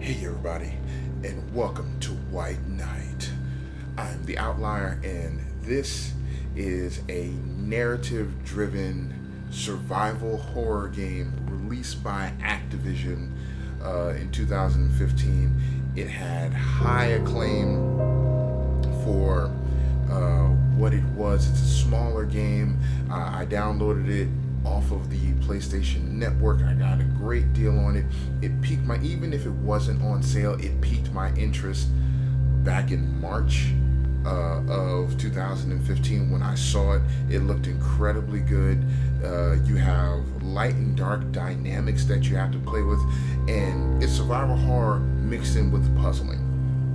Hey everybody, and welcome to White Knight. I'm the Outlier, and this is a narrative-driven survival horror game released by Activision in 2015. It had high acclaim for what it was. It's a smaller game. I downloaded it off of the PlayStation Network. I got a great deal on it. It piqued my, even if it wasn't on sale, it piqued my interest back in March of 2015 when I saw it. It looked incredibly good. You have light and dark dynamics that you have to play with, and it's survival horror mixed in with puzzling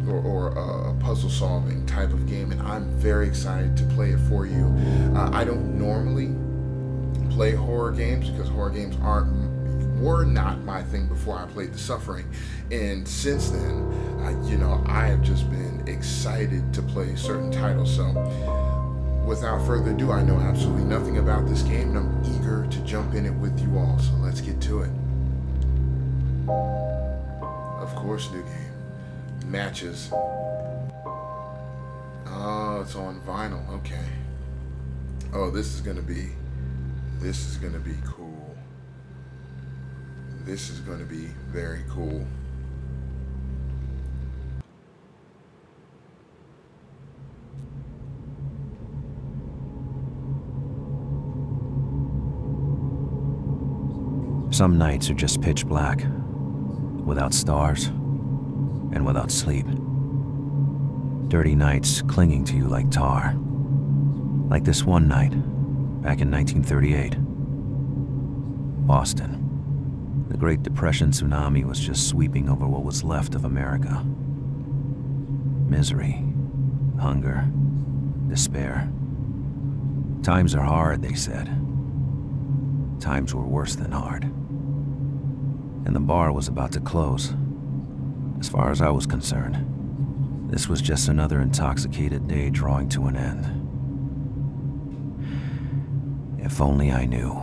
or a puzzle solving type of game, and I'm very excited to play it for you. I don't normally play horror games because horror games were not my thing before I played The Suffering, and since then I have just been excited to play certain titles. So without further ado, I know absolutely nothing about this game, and I'm eager to jump in it with you all, so let's get to it. Of course, new game. Matches. Oh, it's on vinyl. Okay. Oh, this is gonna be cool. This is gonna be very cool. Some nights are just pitch black, without stars, and without sleep. Dirty nights clinging to you like tar. Like this one night, back in 1938. Boston. The Great Depression tsunami was just sweeping over what was left of America. Misery, hunger, despair. Times are hard, they said. Times were worse than hard. And the bar was about to close. As far as I was concerned, this was just another intoxicated day drawing to an end. If only I knew.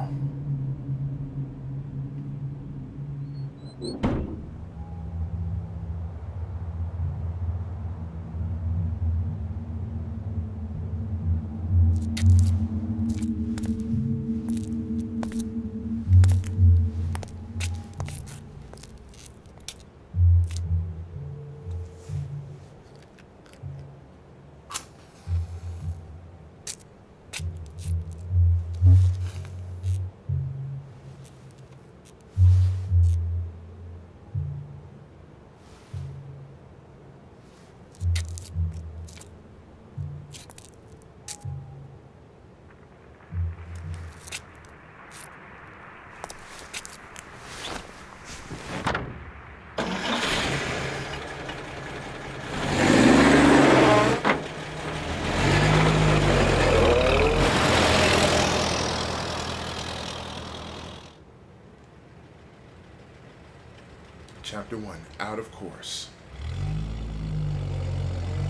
Chapter 1, Out of Course.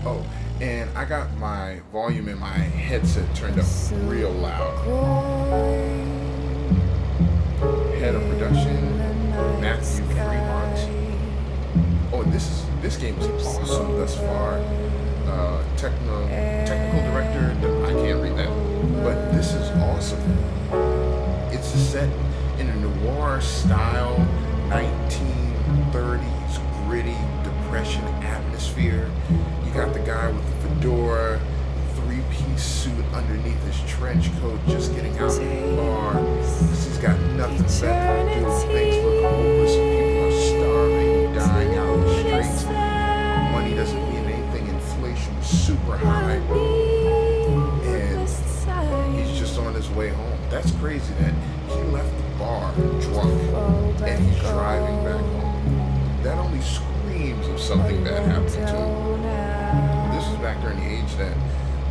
Oh, and I got my volume in my headset turned up real loud. Head of production, Matthew Fremont. Oh, this game is awesome thus far. Technical director, I can't read that, but this is awesome. It's set in a noir style 1930s gritty depression atmosphere. You got the guy with the fedora, three-piece suit underneath his trench coat, just getting out of the bar because he's got nothing better to do. Things look hopeless, people are starving, dying out in the streets. Money doesn't mean anything, inflation is super high, and he's just on his way home. That's crazy that he left the bar drunk and he's driving back home. That only screams of something bad happening to him. This was back during the age that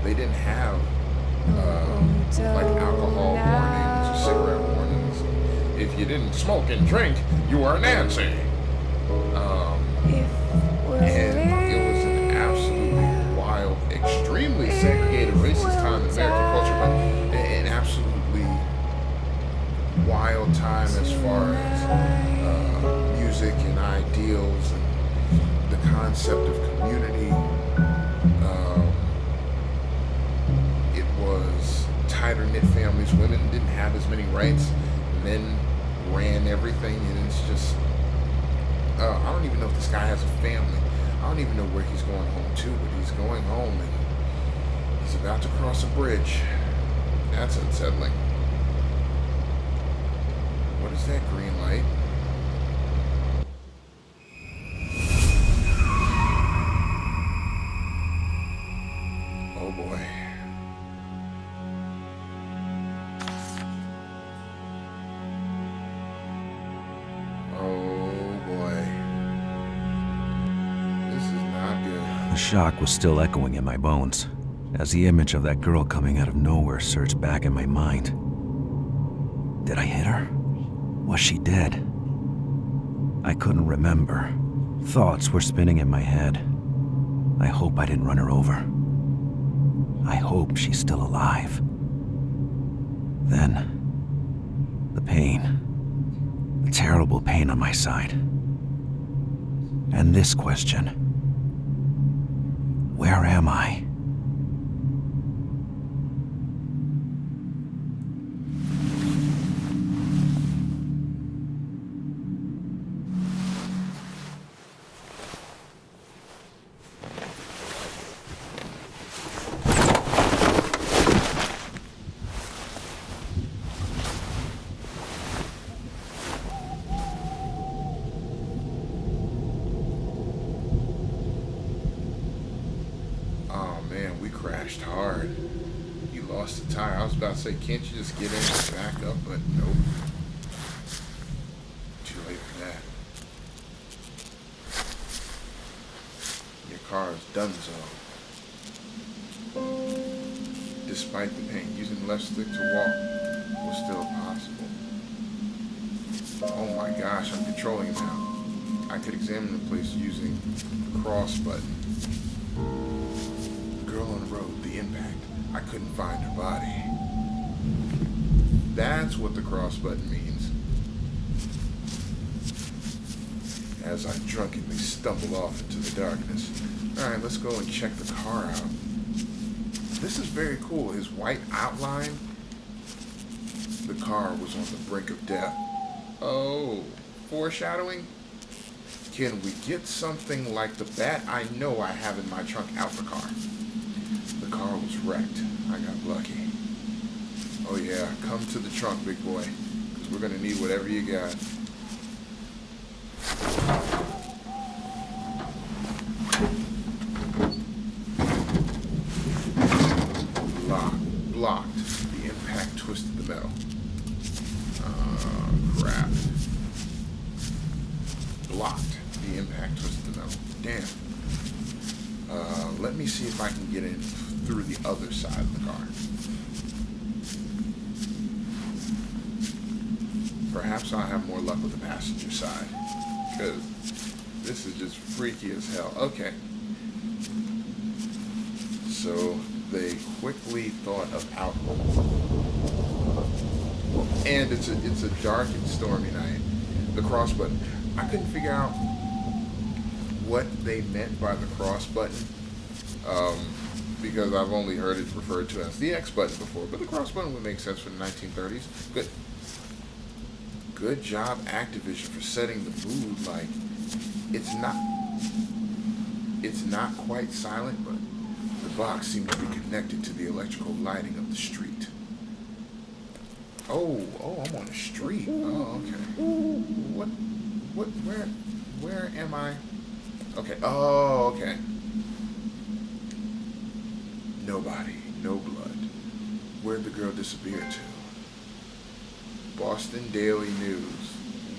they didn't have like alcohol warnings or cigarette warnings. If you didn't smoke and drink, you were Nancy. And it was an absolutely wild, extremely segregated, racist time in American culture, but an absolutely wild time as far as music and ideals and concept of community. It was tighter knit families. Women didn't have as many rights. Men ran everything, and it's just I don't even know if this guy has a family. I don't even know where he's going home to, but he's going home and he's about to cross a bridge. That's unsettling. What is that green light? Oh boy. Oh boy. This is not good. The shock was still echoing in my bones as the image of that girl coming out of nowhere surged back in my mind. Did I hit her? Was she dead? I couldn't remember. Thoughts were spinning in my head. I hope I didn't run her over. I hope she's still alive. Then, the pain. The terrible pain on my side. And this question. Where am I? Crashed hard. You lost the tire. I was about to say, can't you just get in and back up? But nope. Too late for that. Your car is donezo. Despite the pain, using the left stick to walk was still possible. Oh my gosh, I'm controlling it now. I could examine the place using the cross button. Girl on the road, the impact. I couldn't find her body. That's what the cross button means. As I drunkenly stumbled off into the darkness. Alright, let's go and check the car out. This is very cool. His white outline. The car was on the brink of death. Oh, foreshadowing? Can we get something like the bat I know I have in my trunk out the car? The car was wrecked. I got lucky. Oh yeah, come to the trunk, big boy. Because we're going to need whatever you got. Blocked. The impact twisted the metal. Crap. Blocked. The impact twisted the metal. Damn. Let me see if I can get in through the other side of the car. Perhaps I'll have more luck with the passenger side. Because this is just freaky as hell. Okay. So they quickly thought of alcohol. And it's a dark and stormy night. The cross button. I couldn't figure out what they meant by the cross button. Because I've only heard it referred to as the X button before, but the cross button would make sense for the 1930s. Good job, Activision, for setting the mood. Like, it's not quite silent, but the box seemed to be connected to the electrical lighting of the street. Oh, I'm on the street. Oh, okay. Where am I? Okay. Oh, okay. Nobody, no blood. Where'd the girl disappear to? Boston Daily News.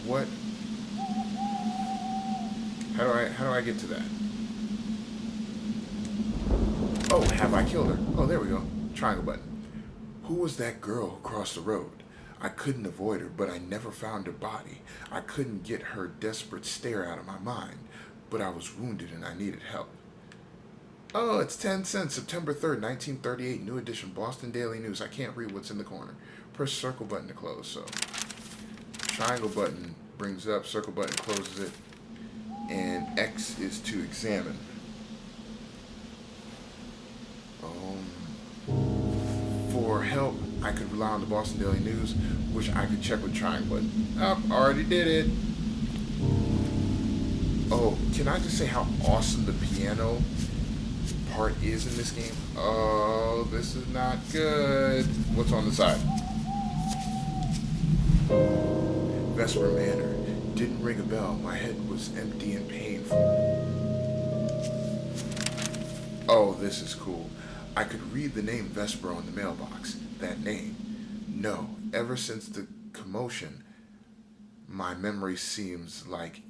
What? How do I get to that? Oh, have I killed her? Oh, there we go. Triangle button. Who was that girl who crossed the road? I couldn't avoid her, but I never found her body. I couldn't get her desperate stare out of my mind, but I was wounded and I needed help. Oh, it's 10 cents, September 3rd, 1938, new edition, Boston Daily News. I can't read what's in the corner. Press circle button to close, so. Triangle button brings up, circle button closes it. and X is to examine. For help, I could rely on the Boston Daily News, which I could check with triangle button. Oh, already did it. Oh, can I just say how awesome the piano part is in this game? Oh, this is not good. What's on the side? Vesper Manor. Didn't ring a bell. My head was empty and painful. Oh, this is cool. I could read the name Vesper on the mailbox. That name. No, ever since the commotion, my memory seemed like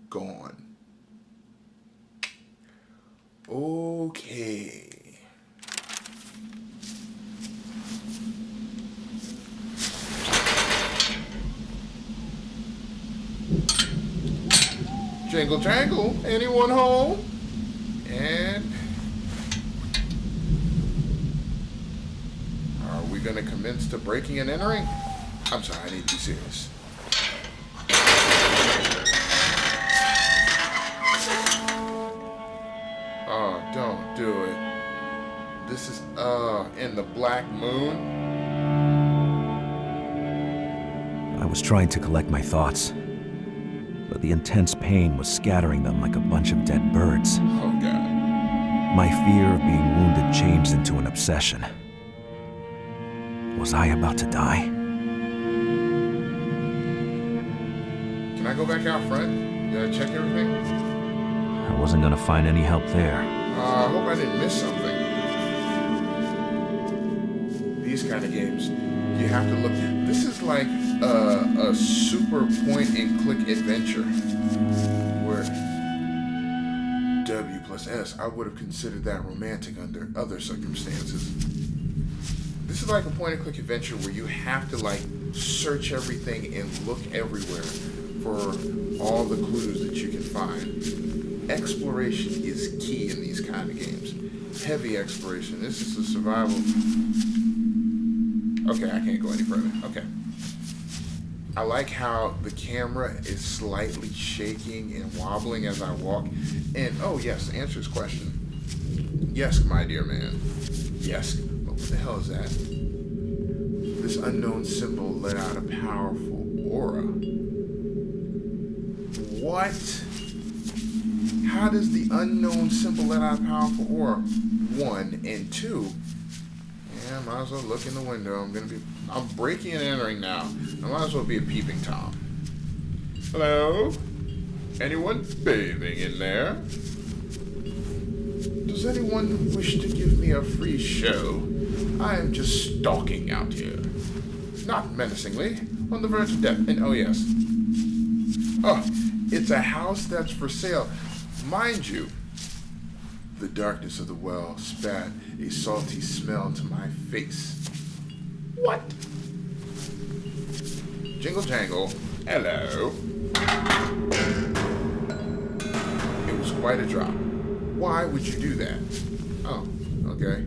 gone. Okay. Jingle jangle, anyone home? And are we gonna commence to breaking and entering? I'm sorry, I need to be serious. Oh, don't do it. This is in the Black Moon. I was trying to collect my thoughts, but the intense pain was scattering them like a bunch of dead birds. Oh, God. My fear of being wounded changed into an obsession. Was I about to die? Can I go back out front? Did I check everything? I wasn't gonna find any help there. I hope I didn't miss something. These kind of games, you have to look. This is like a super point-and-click adventure where W plus S, I would have considered that romantic under other circumstances. This is like a point-and-click adventure where you have to like search everything and look everywhere for all the clues that you can find. Exploration is key in these kind of games. Heavy exploration. This is a survival. Okay, I can't go any further. Okay. I like how the camera is slightly shaking and wobbling as I walk. And, oh yes, to answer his question. Yes, my dear man. Yes. But what the hell is that? This unknown symbol let out a powerful aura. What? How does the unknown symbol let out a powerful aura? 1 and 2. Yeah, I might as well look in the window. I'm breaking and entering now. I might as well be a peeping Tom. Hello? Anyone bathing in there? Does anyone wish to give me a free show? I am just stalking out here. Not menacingly, on the verge of death. And oh yes. Oh, it's a house that's for sale. Mind you, the darkness of the well spat a salty smell into my face. What? Jingle jangle. Hello. It was quite a drop. Why would you do that? Oh, okay.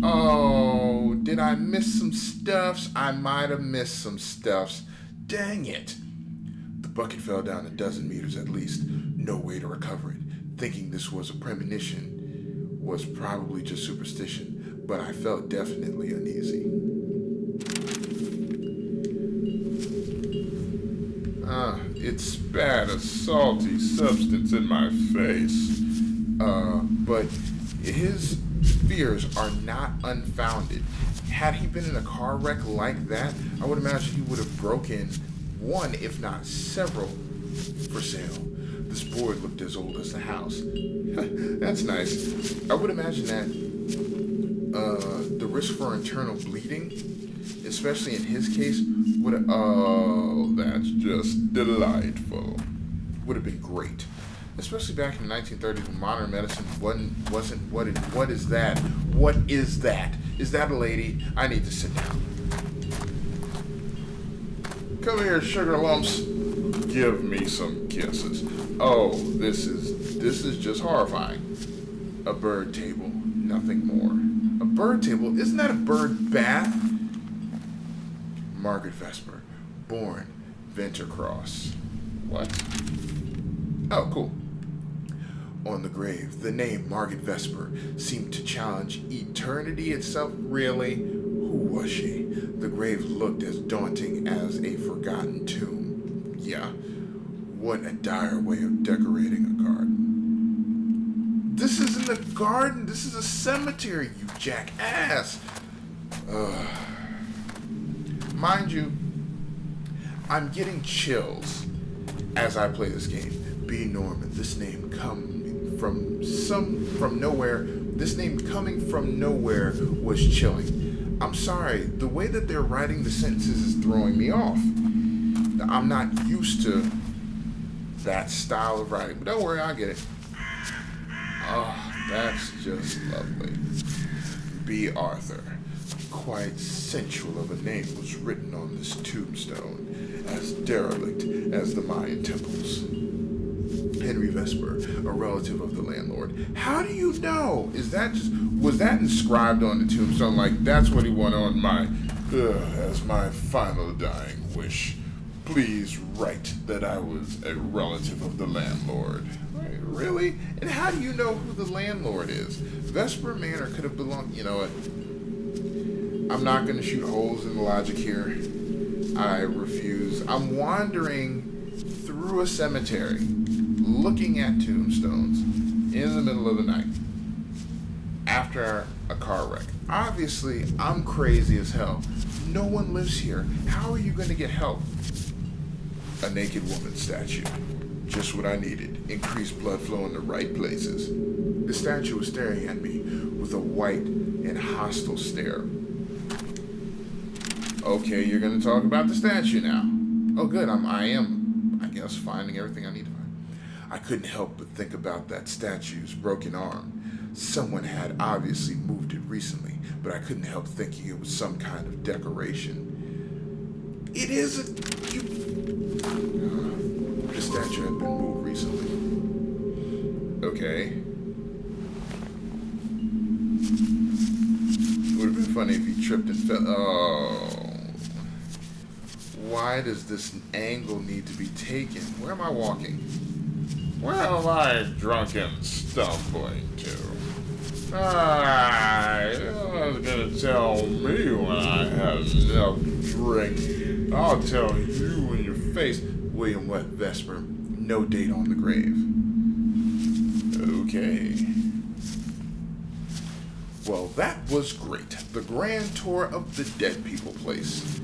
Oh, did I miss some stuffs? I might have missed some stuffs. Dang it. The bucket fell down a dozen meters at least. No way to recover it. Thinking this was a premonition was probably just superstition, but I felt definitely uneasy. It spat a salty substance in my face. But his fears are not unfounded. Had he been in a car wreck like that, I would imagine he would have broken one, if not several, for sale. This board looked as old as the house. That's nice. I would imagine that the risk for internal bleeding, especially in his case, that's just delightful. Would have been great. Especially back in the 1930s when modern medicine wasn't what is that? What is that? Is that a lady? I need to sit down. Come here, sugar lumps. Give me some kisses. Oh, this is just horrifying. A bird table, nothing more. A bird table? Isn't that a bird bath? Margaret Vesper, born Ventercross. What? Oh, cool. On the grave, the name Margaret Vesper seemed to challenge eternity itself. Really? Who was she? The grave looked as daunting as a forgotten tomb. Yeah, what a dire way of decorating a garden. This isn't a garden, this is a cemetery, you jackass! Mind you, I'm getting chills as I play this game. B. Norman, this name coming from nowhere. This name coming from nowhere was chilling. I'm sorry, the way that they're writing the sentences is throwing me off. Now, I'm not used to that style of writing, but don't worry, I'll get it. Oh, that's just lovely. B. Arthur. Quite sensual of a name was written on this tombstone, as derelict as the Mayan temples. Henry Vesper, a relative of the landlord. How do you know? Was that inscribed on the tombstone? Like, that's what he wanted on as my final dying wish. Please write that I was a relative of the landlord. Wait, really? And how do you know who the landlord is? Vesper Manor could have belonged, you know what? I'm not going to shoot holes in the logic here. I refuse. I'm wandering through a cemetery, looking at tombstones in the middle of the night after a car wreck. Obviously, I'm crazy as hell. No one lives here. How are you going to get help? A naked woman statue. Just what I needed. Increased blood flow in the right places. The statue was staring at me with a white and hostile stare. Okay, you're going to talk about the statue now. Oh, good. I am, I guess, finding everything I need to find. I couldn't help but think about that statue's broken arm. Someone had obviously moved it recently, but I couldn't help thinking it was some kind of decoration. It is a... the statue had been moved recently. Okay. It would have been funny if he tripped and fell. Oh. Why does this angle need to be taken? Where am I walking? Where am I drunken stumbling to? You're gonna tell me when I have enough drink. I'll tell you in your face. William Webb Vesper, no date on the grave. Okay. Well, that was great. The grand tour of the dead people place.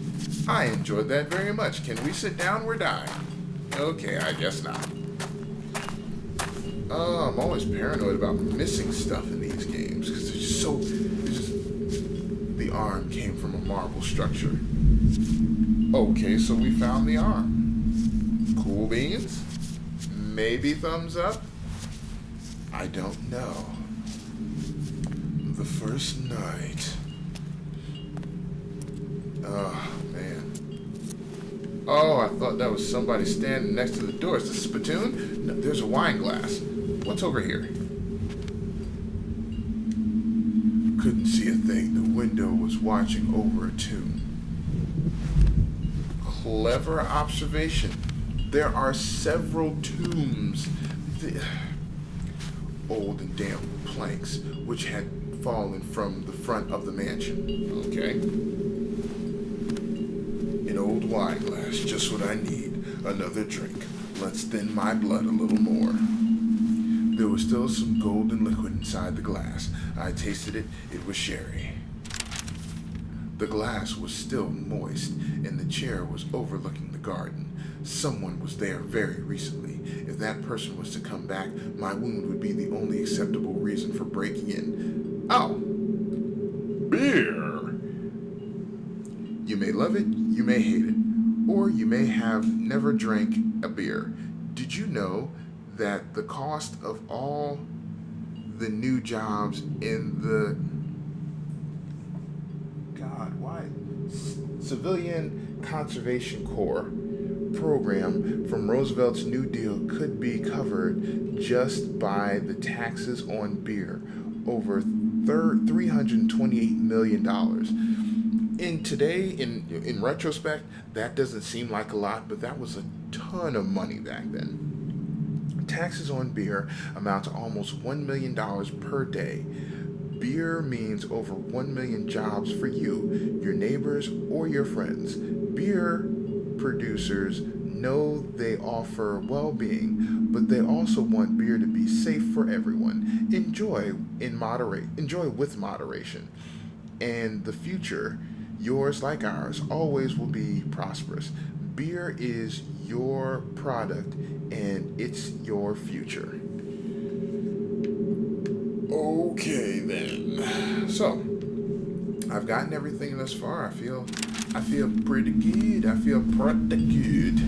I enjoyed that very much. Can we sit down? We're dying. Okay, I guess not. I'm always paranoid about missing stuff in these games because the arm came from a marble structure. Okay, so we found the arm. Cool beans? Maybe thumbs up? I don't know. The first night. Oh, man. Oh, I thought that was somebody standing next to the door. Is this a spittoon? No, there's a wine glass. What's over here? Couldn't see a thing. The window was watching over a tomb. Clever observation. There are several tombs. Old and damp planks, which had fallen from the front of the mansion. Okay. An old wine glass, just what I need. Another drink. Let's thin my blood a little more. There was still some golden liquid inside the glass. I tasted it. It was sherry. The glass was still moist, and the chair was overlooking the garden. Someone was there very recently. If that person was to come back, my wound would be the only acceptable reason for breaking in. Oh! Beer! You may love it, you may hate it, or you may have never drank a beer. Did you know that the cost of all the new jobs in the Civilian Conservation Corps program from Roosevelt's New Deal could be covered just by the taxes on beer, over $328 million. in today, in retrospect, that doesn't seem like a lot, but that was a ton of money back then. Taxes on beer amount to almost $1 million per day. Beer means over 1 million jobs for you, your neighbors, or your friends. Beer producers know they offer well-being, but they also want beer to be safe for everyone. Enjoy with moderation. And the future, yours like ours, always will be prosperous. Beer is your product and it's your future. Okay then. So, I've gotten everything thus far. I feel pretty good. I feel pretty good.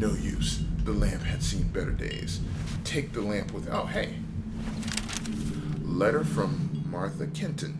No use. The lamp had seen better days. Take the lamp with. Oh, hey. Letter from Martha Kenton.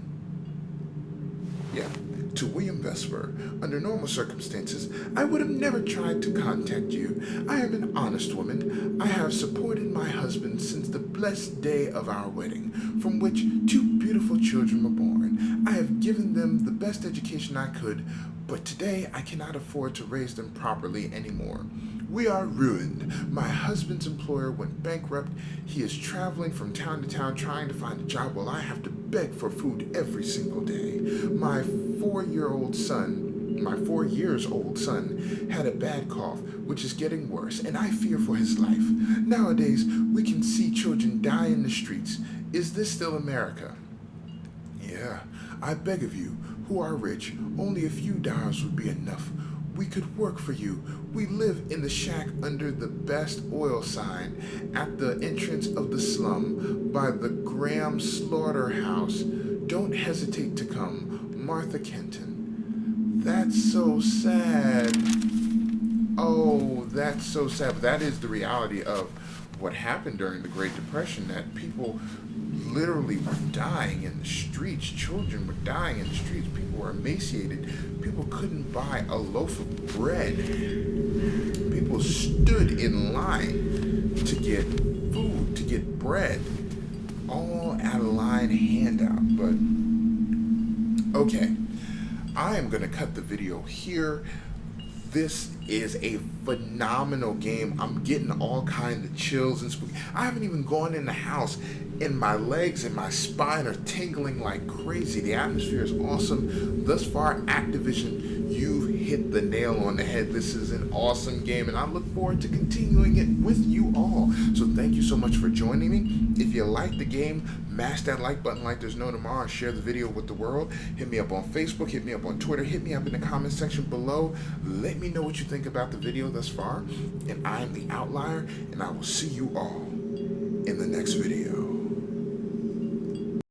Yeah. To William Vesper, under normal circumstances, I would have never tried to contact you. I am an honest woman. I have supported my husband since the blessed day of our wedding, from which 2 beautiful children were born. I have given them the best education I could, but today I cannot afford to raise them properly anymore. We are ruined. My husband's employer went bankrupt. He is traveling from town to town trying to find a job while I have to beg for food every single day. My 4-year-old son, my 4 years old son, had a bad cough, which is getting worse, and I fear for his life. Nowadays, we can see children die in the streets. Is this still America? Yeah, I beg of you, who are rich, only a few dollars would be enough. We could work for you. We live in the shack under the best oil sign at the entrance of the slum by the Graham Slaughterhouse. Don't hesitate to come. Martha Kenton. That's so sad. Oh, that's so sad. But that is the reality of what happened during the Great Depression, that people literally were dying in the streets. Children were dying in the streets. People were emaciated. People couldn't buy a loaf of bread. People stood in line to get food, to get bread, all out of line handout. But okay, I am going to cut the video here. This is a phenomenal game. I'm getting all kinds of chills and spooky. I haven't even gone in the house, and my legs and my spine are tingling like crazy. The atmosphere is awesome. Thus far, Activision, you've hit the nail on the head. This is an awesome game, and I look forward to continuing it with you all. So thank you so much for joining me. If you like the game, mash that like button like there's no tomorrow and share the video with the world. Hit me up on Facebook, hit me up on Twitter, hit me up in the comment section below. Let me know what you think about the video thus far. And I'm the Outlier, and I will see you all in the next video.